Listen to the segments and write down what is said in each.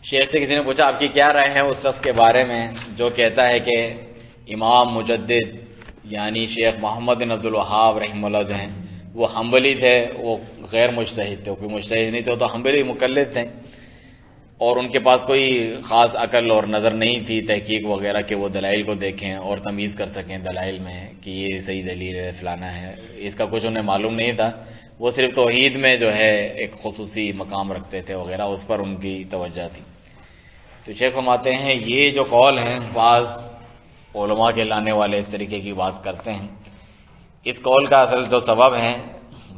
شیخ سے کسی نے پوچھا آپ کی کیا رائے ہے اس شخص کے بارے میں جو کہتا ہے کہ امام مجدد یعنی شیخ محمد بن عبد الوہاب رحمہ اللہ جو ہیں وہ حنبلی تھے، وہ غیر مجتہد تھے، کوئی مجتہد نہیں تھے، وہ تو حنبلی مقلد تھے، اور ان کے پاس کوئی خاص عقل اور نظر نہیں تھی تحقیق وغیرہ کہ وہ دلائل کو دیکھیں اور تمیز کر سکیں دلائل میں کہ یہ صحیح دلیل ہے فلانا ہے، اس کا کچھ انہیں معلوم نہیں تھا، وہ صرف توحید میں جو ہے ایک خصوصی مقام رکھتے تھے وغیرہ، اس پر ان کی توجہ تھی۔ تو شیخ فرماتے ہیں یہ جو قول ہیں بعض علماء کے لانے والے اس طریقے کی بات کرتے ہیں، اس قول کا اصل جو سبب ہے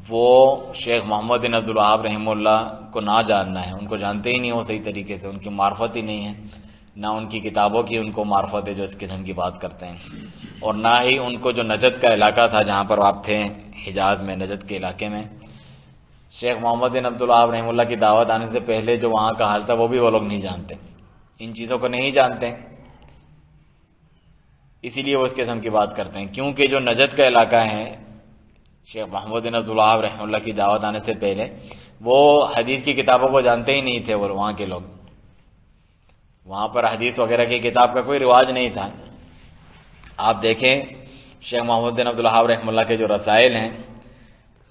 وہ شیخ محمد بن عبد الوہاب رحمہ اللہ کو نہ جاننا ہے، ان کو جانتے ہی نہیں وہ صحیح طریقے سے، ان کی معرفت ہی نہیں ہے، نہ ان کی کتابوں کی ان کو معرفت ہے جو اس قسم کی بات کرتے ہیں، اور نہ ہی ان کو جو نجد کا علاقہ تھا جہاں پر آپ تھے حجاز میں، نجد کے علاقے میں، شیخ محمد بن عبد الوہاب رحمہ اللہ کی دعوت آنے سے پہلے جو وہاں کا حال تھا وہ بھی وہ لوگ نہیں جانتے، ان چیزوں کو نہیں جانتے، اسی لیے وہ اس قسم کی بات کرتے ہیں، کیونکہ جو نجد کا علاقہ ہے شیخ محمد بن عبد الوہاب رحمہ اللہ کی دعوت آنے سے پہلے وہ حدیث کی کتابوں کو جانتے ہی نہیں تھے، وہ وہاں کے لوگ، وہاں پر حدیث وغیرہ کی کتاب کا کوئی رواج نہیں تھا۔ آپ دیکھیں شیخ محمد بن عبد الوہاب رحمہ اللہ کے جو رسائل ہیں،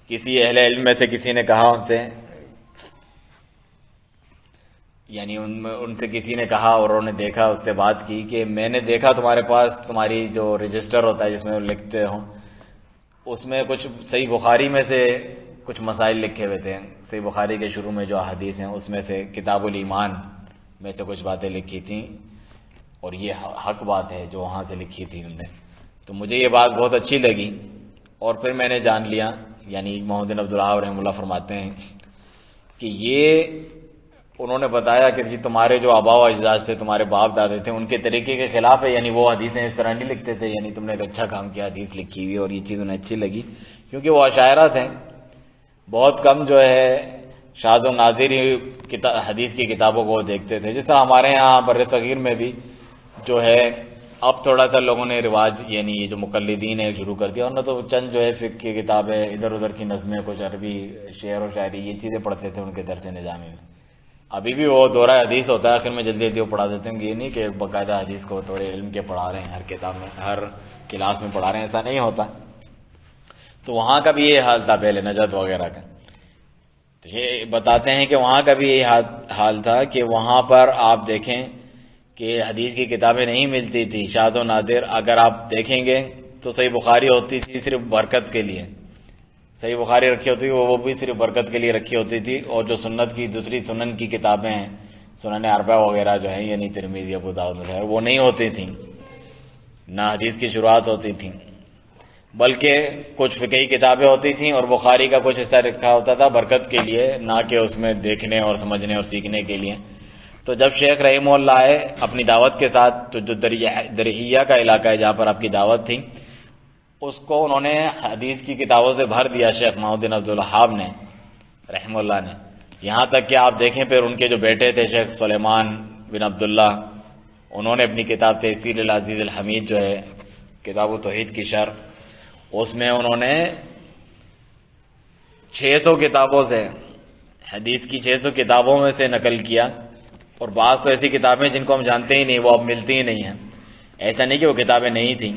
کسی اہل علم میں سے کسی نے کہا ان سے، یعنی ان سے کسی نے کہا اور انہوں نے دیکھا، اس سے بات کی کہ میں نے دیکھا تمہارے پاس تمہاری جو رجسٹر ہوتا ہے جس میں لکھتے ہوں، اس میں کچھ صحیح بخاری میں سے کچھ مسائل لکھے ہوئے تھے، صحیح بخاری کے شروع میں جو احادیث ہیں اس میں سے کتاب الایمان میں سے کچھ باتیں لکھی تھیں، اور یہ حق بات ہے جو وہاں سے لکھی تھی انہوں نے، تو مجھے یہ بات بہت اچھی لگی، اور پھر میں نے جان لیا، یعنی محمد بن عبد الوہاب رحمہ اللہ فرماتے ہیں کہ یہ انہوں نے بتایا کہ یہ تمہارے جو آباء و اجداد تھے، تمہارے باپ دادے تھے، ان کے طریقے کے خلاف ہے، یعنی وہ حدیثیں اس طرح نہیں لکھتے تھے، یعنی تم نے ایک اچھا کام کیا حدیث لکھی ہوئی، اور یہ چیز انہیں اچھی لگی، کیونکہ وہ عشاعرہ تھے، بہت کم جو ہے شاذ و نادر حدیث کی کتابوں کو دیکھتے تھے، جس طرح ہمارے ہاں بر صغیر میں بھی جو ہے اب تھوڑا سا لوگوں نے رواج، یعنی یہ جو مقلدین ہے شروع کر دیا، انہوں نے تو چند جو ہے فقہ کی کتابیں ادھر ادھر کی نظمیں، کچھ عربی شعر و شاعری، یہ چیزیں پڑھتے تھے ان کے درس نظامی میں، ابھی بھی وہ دورہ حدیث ہوتا ہے، آخر میں جلدی جلدی وہ پڑھا دیتے ہیں، یہ نہیں کہ باقاعدہ حدیث کو تھوڑے علم کے پڑھا رہے ہیں، ہر کتاب میں ہر کلاس میں پڑھا رہے ہیں، ایسا نہیں ہوتا، تو وہاں کا بھی یہ حال تھا پہلے نجد وغیرہ کا، تو یہ بتاتے ہیں کہ وہاں کا بھی یہ حال تھا کہ وہاں پر آپ دیکھیں کہ حدیث کی کتابیں نہیں ملتی تھی، شاذ و نادر، اگر آپ دیکھیں گے تو صحیح بخاری ہوتی تھی صرف برکت کے لیے، صحیح بخاری رکھی ہوتی تھی وہ بھی صرف برکت کے لیے رکھی ہوتی تھی، اور جو سنت کی دوسری سنن کی کتابیں ہیں، سنن اربعہ وغیرہ جو ہیں، یعنی ترمذی، ابو داؤد وغیرہ، وہ نہیں ہوتی تھیں، نہ حدیث کی شروعات ہوتی تھیں، بلکہ کچھ فقہی کتابیں ہوتی تھیں، اور بخاری کا کچھ حصہ رکھا ہوتا تھا برکت کے لیے، نہ کہ اس میں دیکھنے اور سمجھنے اور سیکھنے کے لیے۔ تو جب شیخ رحمہ اللہ آئے اپنی دعوت کے ساتھ، تو جو درحیہ کا علاقہ ہے جہاں پر آپ کی دعوت تھی، اس کو انہوں نے حدیث کی کتابوں سے بھر دیا، شیخ محمد بن عبد الوہاب نے رحمہ اللہ نے، یہاں تک کہ آپ دیکھیں پھر ان کے جو بیٹے تھے شیخ سلیمان بن عبداللہ، انہوں نے اپنی کتاب تحصیل العزیز الحمید جو ہے کتاب توحید کی شرح، اس میں انہوں نے 600 کتابوں سے، حدیث کی 600 کتابوں میں سے نقل کیا، اور بعض تو ایسی کتابیں جن کو ہم جانتے ہی نہیں، وہ اب ملتی ہی نہیں ہیں، ایسا نہیں کہ وہ کتابیں نہیں تھیں،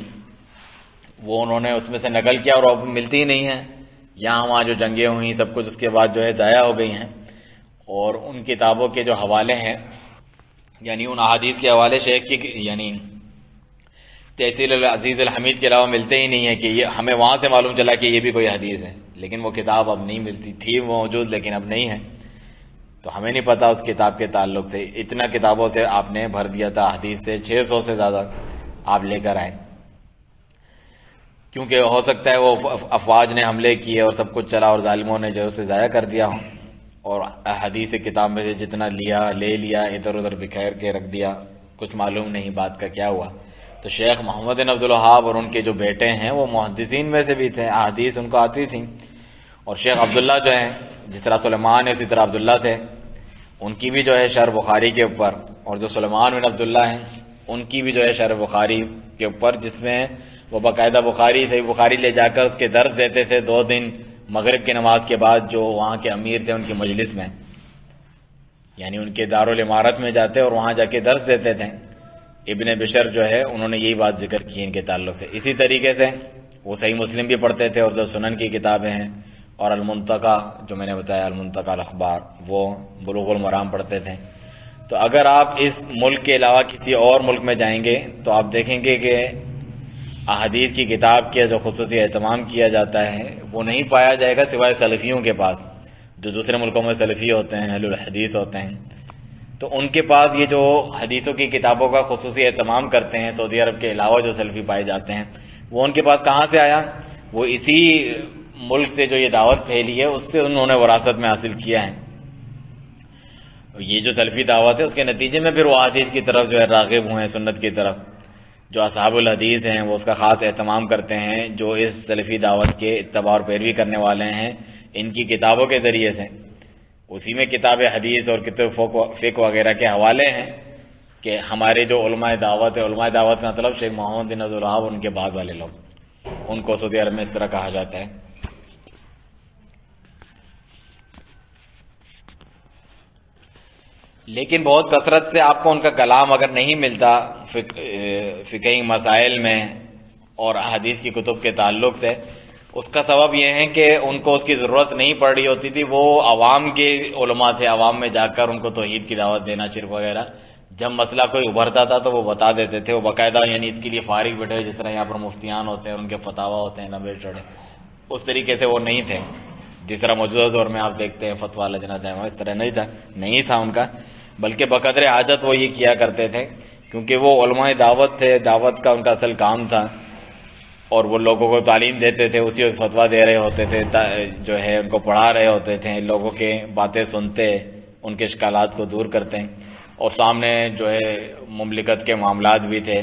وہ انہوں نے اس میں سے نقل کیا اور اب ملتی ہی نہیں ہیں، یہاں وہاں جو جنگیں ہوئیں سب کچھ اس کے بعد جو ہے ضائع ہو گئی ہیں، اور ان کتابوں کے جو حوالے ہیں، یعنی ان احادیث کے حوالے شیخ کی یعنی تحصیل العزیز الحمید کے علاوہ ملتے ہی نہیں ہیں، کہ یہ ہمیں وہاں سے معلوم چلا کہ یہ بھی کوئی حدیث ہے، لیکن وہ کتاب اب نہیں ملتی، تھی موجود لیکن اب نہیں ہے، تو ہمیں نہیں پتا اس کتاب کے تعلق سے، اتنا کتابوں سے آپ نے بھر دیا تھا حدیث سے، 600 سے زیادہ آپ لے کر آئے، کیونکہ ہو سکتا ہے وہ افواج نے حملے کیے اور سب کچھ چلا، اور ظالموں نے جو اسے ضائع کر دیا ہوں، اور حدیث کتاب میں سے جتنا لے لیا ادھر ادھر بکھیر کے رکھ دیا، کچھ معلوم نہیں بات کا کیا ہوا۔ تو شیخ محمد بن عبد الوہاب اور ان کے جو بیٹے ہیں وہ محدثین میں سے بھی تھے، احادیث ان کو آتی تھیں، اور شیخ عبداللہ جو ہیں، جس طرح سلیمان ہے اسی طرح عبداللہ تھے، ان کی بھی جو ہے شرح بخاری کے اوپر، اور جو سلیمان بن عبداللہ ہیں ان کی بھی جو ہے شرح بخاری کے اوپر، جس میں وہ باقاعدہ بخاری صحیح بخاری لے جا کر اس کے درس دیتے تھے 2 دن مغرب کی نماز کے بعد، جو وہاں کے امیر تھے ان کی مجلس میں، یعنی ان کے دارالعمارت میں جاتے اور وہاں جا کے درس دیتے تھے. ابن بشر جو ہے انہوں نے یہی بات ذکر کی ان کے تعلق سے. اسی طریقے سے وہ صحیح مسلم بھی پڑھتے تھے اور جو سنن کی کتابیں ہیں اور المنتقی جو میں نے بتایا المنتقی الاخبار وہ بلوغ المرام پڑھتے تھے. تو اگر آپ اس ملک کے علاوہ کسی اور ملک میں جائیں گے تو آپ دیکھیں گے کہ احادیث کی کتاب کے جو خصوصی اہتمام کیا جاتا ہے وہ نہیں پایا جائے گا سوائے سلفیوں کے پاس. جو دوسرے ملکوں میں سلفی ہوتے ہیں اہل الحدیث ہوتے ہیں تو ان کے پاس یہ جو حدیثوں کی کتابوں کا خصوصی اہتمام کرتے ہیں سعودی عرب کے علاوہ جو سلفی پائے جاتے ہیں وہ ان کے پاس کہاں سے آیا؟ وہ اسی ملک سے جو یہ دعوت پھیلی ہے اس سے انہوں نے وراثت میں حاصل کیا ہے. یہ جو سلفی دعوت ہے اس کے نتیجے میں پھر وہ حدیث کی طرف جو ہے راغب ہوئے ہیں, سنت کی طرف. جو اصحاب الحدیث ہیں وہ اس کا خاص اہتمام کرتے ہیں. جو اس سلفی دعوت کے اتباع اور پیروی کرنے والے ہیں ان کی کتابوں کے ذریعے سے اسی میں کتاب حدیث اور کتاب فقہ وغیرہ کے حوالے ہیں کہ ہمارے جو علماء دعوت ہے, علماء دعوت کا مطلب شیخ محمد بن عبد الوہاب ان کے بعد والے لوگ, ان کو سعودی عرب میں اس طرح کہا جاتا ہے. لیکن بہت کثرت سے آپ کو ان کا کلام اگر نہیں ملتا فقہی مسائل میں اور حدیث کی کتب کے تعلق سے, اس کا سبب یہ ہے کہ ان کو اس کی ضرورت نہیں پڑ رہی ہوتی تھی. وہ عوام کے علماء تھے, عوام میں جا کر ان کو توحید کی دعوت دینا, شرک وغیرہ. جب مسئلہ کوئی ابھرتا تھا تو وہ بتا دیتے تھے. وہ باقاعدہ یعنی اس کے لیے فارغ بیٹھے جس طرح یہاں پر مفتیان ہوتے ہیں ان کے فتاوا ہوتے ہیں لمبے چوڑے, اس طریقے سے وہ نہیں تھے. جس طرح موجودہ دور میں آپ دیکھتے ہیں فتویٰ لجنہ دائمہ, اس طرح نہیں تھا ان کا, بلکہ بقدر حاجت وہ یہ کیا کرتے تھے کیونکہ وہ علماء دعوت تھے. دعوت کا ان کا اصل کام تھا اور وہ لوگوں کو تعلیم دیتے تھے, اسی وقت فتویٰ دے رہے ہوتے تھے, جو ہے ان کو پڑھا رہے ہوتے تھے, لوگوں کے باتیں سنتے, ان کے اشکالات کو دور کرتے. اور سامنے جو ہے مملکت کے معاملات بھی تھے,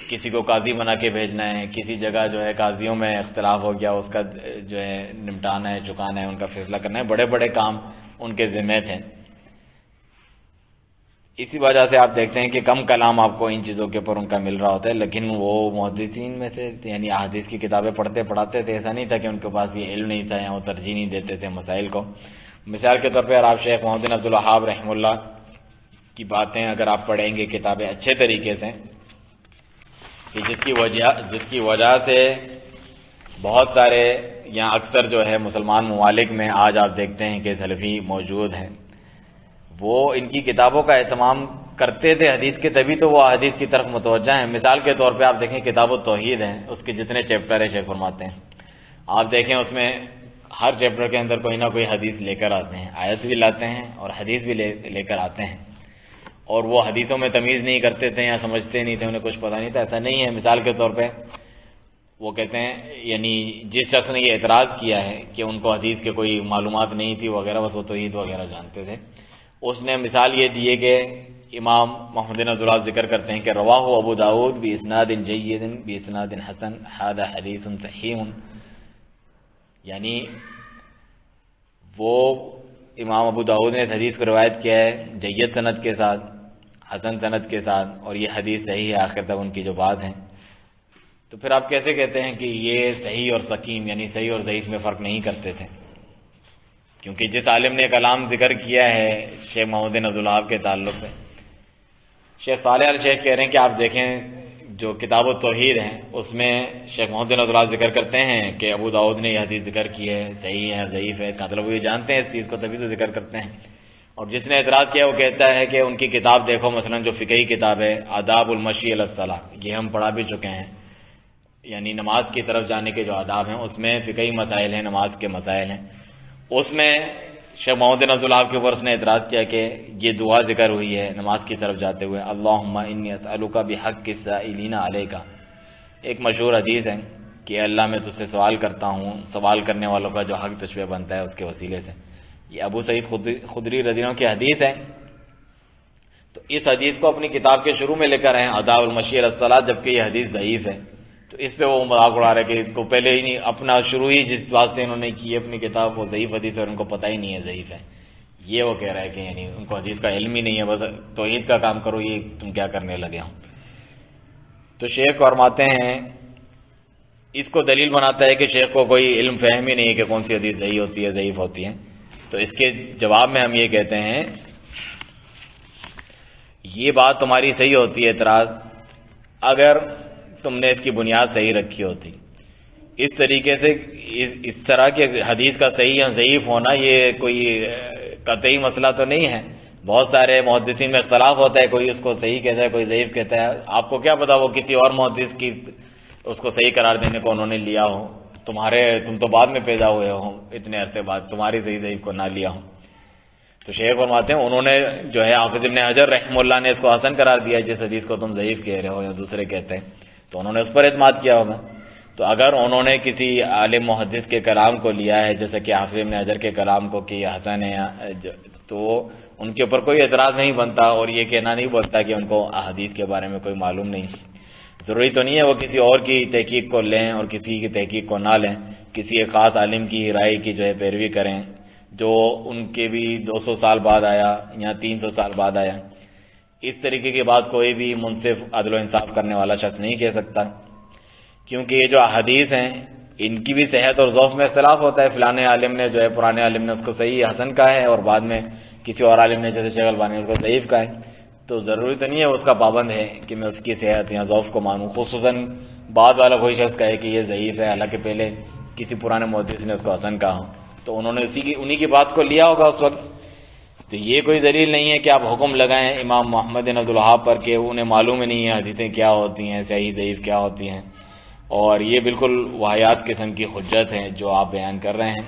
کسی کو قاضی بنا کے بھیجنا ہے, کسی جگہ جو ہے قاضیوں میں اختلاف ہو گیا اس کا جو ہے نمٹانا ہے, چکانا ہے, ان کا فیصلہ کرنا ہے. بڑے بڑے کام ان کے ذمہ تھے. اسی وجہ سے آپ دیکھتے ہیں کہ کم کلام آپ کو ان چیزوں کے اوپر ان کا مل رہا ہوتا ہے. لیکن وہ محدثین میں سے یعنی احادیث کی کتابیں پڑھاتے تھے. ایسا نہیں تھا کہ ان کے پاس یہ علم نہیں تھا یا وہ ترجیح نہیں دیتے تھے مسائل کو. مثال کے طور پہ اگر آپ شیخ محمد بن عبد الوہاب رحمہ اللہ کی باتیں اگر آپ پڑھیں گے کتابیں اچھے طریقے سے, کہ جس کی وجہ سے بہت سارے یا اکثر جو ہے مسلمان ممالک میں آج آپ دیکھتے ہیں کہ سلفی موجود ہیں, وہ ان کی کتابوں کا اہتمام کرتے تھے حدیث کے, تبھی تو وہ حدیث کی طرف متوجہ ہیں. مثال کے طور پہ آپ دیکھیں کتاب التوحید ہے, اس کے جتنے چیپٹر ہیں شیخ فرماتے ہیں, آپ دیکھیں اس میں ہر چیپٹر کے اندر کوئی نہ کوئی حدیث لے کر آتے ہیں, آیت بھی لاتے ہیں اور حدیث بھی لے کر آتے ہیں. اور وہ حدیثوں میں تمیز نہیں کرتے تھے یا سمجھتے نہیں تھے, انہیں کچھ پتہ نہیں تھا, ایسا نہیں ہے. مثال کے طور پہ وہ کہتے ہیں یعنی جس شخص نے یہ اعتراض کیا ہے کہ ان کو حدیث کے کوئی معلومات نہیں تھی وغیرہ, بس وہ توحید وغیرہ جانتے تھے, اس نے مثال یہ دی کہ امام محمد بن عبد الوہاب ذکر کرتے ہیں کہ رواہ ابو داؤد باسناد جید باسناد حسن ھذا حدیث صحیح. یعنی وہ امام ابو داؤد نے اس حدیث کو روایت کیا ہے جید سند کے ساتھ, حسن سند کے ساتھ, اور یہ حدیث صحیح ہے آخر تک ان کی جو بات ہے. تو پھر آپ کیسے کہتے ہیں کہ یہ صحیح اور سقیم یعنی صحیح اور ضعیف میں فرق نہیں کرتے تھے؟ کیونکہ جس عالم نے کلام ذکر کیا ہے شیخ محمد بن عبد الوہاب کے تعلق سے, شیخ صالح الشیخ کہہ رہے ہیں کہ آپ دیکھیں جو کتاب التوحید ہے اس میں شیخ محمد بن عبد الوہاب ذکر کرتے ہیں کہ ابو داؤد نے یہ حدیث ذکر کی ہے, صحیح ہے ضعیف ہے, اس کا مطلب وہ جانتے ہیں اس چیز کو, تبھی تو ذکر کرتے ہیں. اور جس نے اعتراض کیا وہ کہتا ہے کہ ان کی کتاب دیکھو, مثلا جو فقہی کتاب ہے آداب المشی الی الصلاۃ, یہ ہم پڑھا بھی چکے ہیں, یعنی نماز کی طرف جانے کے جو آداب ہیں اس میں فقہی مسائل ہیں, نماز کے مسائل ہیں. اس میں شیخ محمد بن عبد الوہاب کے اوپر اس نے اعتراض کیا کہ یہ دعا ذکر ہوئی ہے نماز کی طرف جاتے ہوئے, اللہم انی اسألک بحق السائلین علیک. ایک مشہور حدیث ہے کہ اللہ میں تجھ سے سوال کرتا ہوں, سوال کرنے والوں کا جو حق تجھ پہ بنتا ہے اس کے وسیلے سے. یہ ابو سعید خدری رضی اللہ عنہ کی حدیث ہے. تو اس حدیث کو اپنی کتاب کے شروع میں لے کر آئے آداب المشی علی الصلاۃ, جبکہ یہ حدیث ضعیف ہے. تو اس پہ وہ مذاق اڑا رہے کہ ان کو پہلے ہی نہیں, اپنا شروع ہی جس بات سے انہوں نے کی اپنی کتاب وہ ضعیف حدیث ہے اور ان کو پتہ ہی نہیں ہے ضعیف ہے. یہ وہ کہہ رہا ہے کہ یعنی ان کو حدیث کا علم ہی نہیں ہے, بس توحید کا کام کرو, یہ تم کیا کرنے لگے ہو. تو شیخ فرماتے ہیں اس کو دلیل بناتا ہے کہ شیخ کو کوئی علم فہم ہی نہیں ہے کہ کون سی حدیث صحیح ہوتی ہے ضعیف ہوتی ہے. تو اس کے جواب میں ہم یہ کہتے ہیں یہ بات تمہاری صحیح ہوتی ہے اعتراض اگر تم نے اس کی بنیاد صحیح رکھی ہوتی. اس طریقے سے اس طرح کے حدیث کا صحیح یا ضعیف ہونا یہ کوئی قطعی مسئلہ تو نہیں ہے. بہت سارے محدثین میں اختلاف ہوتا ہے, کوئی اس کو صحیح کہتا ہے کوئی ضعیف کہتا ہے. آپ کو کیا پتا وہ کسی اور محدث کی اس کو صحیح قرار دینے کو انہوں نے لیا ہو, تم تو بعد میں پیدا ہوئے ہو, اتنے عرصے بعد تمہاری صحیح ضعیف کو نہ لیا ہو. تو شیخ فرماتے ہیں انہوں نے جو ہے حافظ ابن حجر رحمہ اللہ نے اس کو حسن قرار دیا جس حدیث کو تم ضعیف کہہ رہے ہو یا دوسرے کہتے ہیں, تو انہوں نے اس پر اعتماد کیا ہوگا. تو اگر انہوں نے کسی عالم محدث کے کلام کو لیا ہے جیسے کہ حافظ ابن حجر کے کلام کو کہ یہ حسن ہے, تو ان کے اوپر کوئی اعتراض نہیں بنتا اور یہ کہنا نہیں بولتا کہ ان کو احادیث کے بارے میں کوئی معلوم نہیں. ضروری تو نہیں ہے وہ کسی اور کی تحقیق کو لیں اور کسی کی تحقیق کو نہ لیں, کسی ایک خاص عالم کی رائے کی جو ہے پیروی کریں جو ان کے بھی 200 سال بعد آیا یا 300 سال بعد آیا. اس طریقے کی بات کوئی بھی منصف عدل و انصاف کرنے والا شخص نہیں کہہ سکتا, کیونکہ یہ جو احادیث ہیں ان کی بھی صحت اور ضعف میں اختلاف ہوتا ہے. فلانے عالم نے جو ہے پرانے عالم نے اس کو صحیح حسن کہا ہے اور بعد میں کسی اور عالم نے جیسے شیخ البانی اس کو ضعیف کہا ہے. تو ضروری تو نہیں ہے اس کا پابند ہے کہ میں اس کی صحت یا ضعف کو مانوں, خصوصاً بعد والا کوئی شخص کہے کہ یہ ضعیف ہے حالانکہ پہلے کسی پرانے محدث نے اس کو حسن کہا ہو, تو انہوں نے انہی کی بات کو لیا ہوگا اس وقت. تو یہ کوئی دلیل نہیں ہے کہ آپ حکم لگائیں امام محمد بن عبد الوہاب پر کہ انہیں معلوم ہی نہیں ہے حدیثیں کیا ہوتی ہیں, صحیح ضعیف کیا ہوتی ہیں, اور یہ بالکل واہیات قسم کی حجت ہے جو آپ بیان کر رہے ہیں,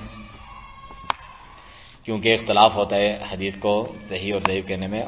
کیونکہ اختلاف ہوتا ہے حدیث کو صحیح اور ضعیف کہنے میں.